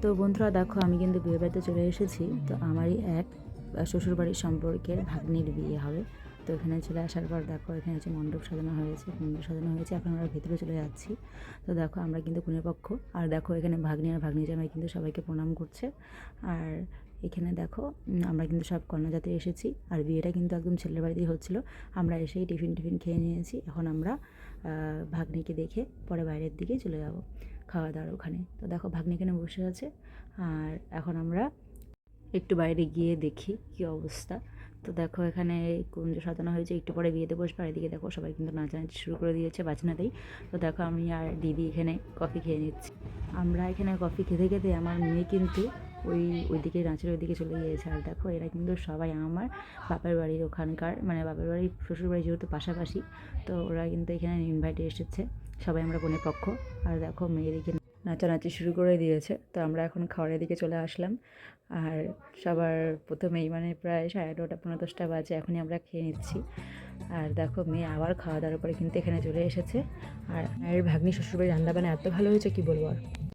তো বন্ধুরা দেখো, আমি কিন্তু বিয়ে বাড়িতে চলে এসেছি। তো আমারই এক শ্বশুরবাড়ির সম্পর্কের ভাগ্নির বিয়ে হবে। তো এখানে চলে আসার পর দেখো, এখানে হচ্ছে মণ্ডপ সাজানো হয়েছে, কুঞ্জ সাজানো হয়েছে। এখন আমরা ভেতরে চলে যাচ্ছি। তো দেখো, আমরা কিন্তু কনের পক্ষ। আর দেখো, এখানে ভাগ্নি আর ভাগ্নি জামাই কিন্তু সবাইকে প্রণাম করছে। আর এখানে দেখো, আমরা কিন্তু সব কন্যাযাত্রী এসেছি। আর বিয়েটা কিন্তু একদম ছেলের বাড়িতেই হচ্ছিলো। আমরা এসেই টিফিন খেয়ে নিয়েছি। এখন আমরা ভাগ্নিকে দেখে পরে বাইরের দিকে চলে যাব খাওয়া দাওয়ার ওখানে। তো দেখো, ভাগ্নি এখানে বসে আছে। আর এখন আমরা একটু বাইরে গিয়ে দেখি কী অবস্থা। তো দেখো, এখানে কুঞ্জ সাজানো হয়েছে, একটু পরে বিয়েতে বসবে। আর এদিকে দেখো, সবাই কিন্তু নাচানাচি শুরু করে দিয়েছে বাজনাতেই। তো দেখো, আমি আর দিদি এখানে কফি খেয়ে নিচ্ছি। আমরা এখানে কফি খেতে খেতে আমার মেয়ে কিন্তু ওইদিকে নাচের ওইদিকে চলে গিয়েছে। আর দেখো, এরা কিন্তু সবাই আমার বাপের বাড়ির ওখানকার, মানে বাপের বাড়ি শ্বশুর বাড়ি যেহেতু পাশাপাশি, তো ওরা কিন্তু এখানে ইনভাইটে এসেছে। সবাই আমরা কনের পক্ষ। আর দেখো, মেয়েদিকে নাচানাচি শুরু করে দিয়েছে। তো আমরা এখন খাওয়ারের দিকে চলে আসলাম। আর সবার প্রথমেই মানে প্রায় 9:30 পৌনে 10টা বাজে, এখনই আমরা খেয়ে নিচ্ছি। আর দেখো, মেয়ে আবার খাওয়া দাওয়ার পরে কিন্তু এখানে চলে এসেছে। আর ভাগ্নি শ্বশুরবাড়ির রান্নাবান্না এত ভালো হয়েছে কি বলবো আর।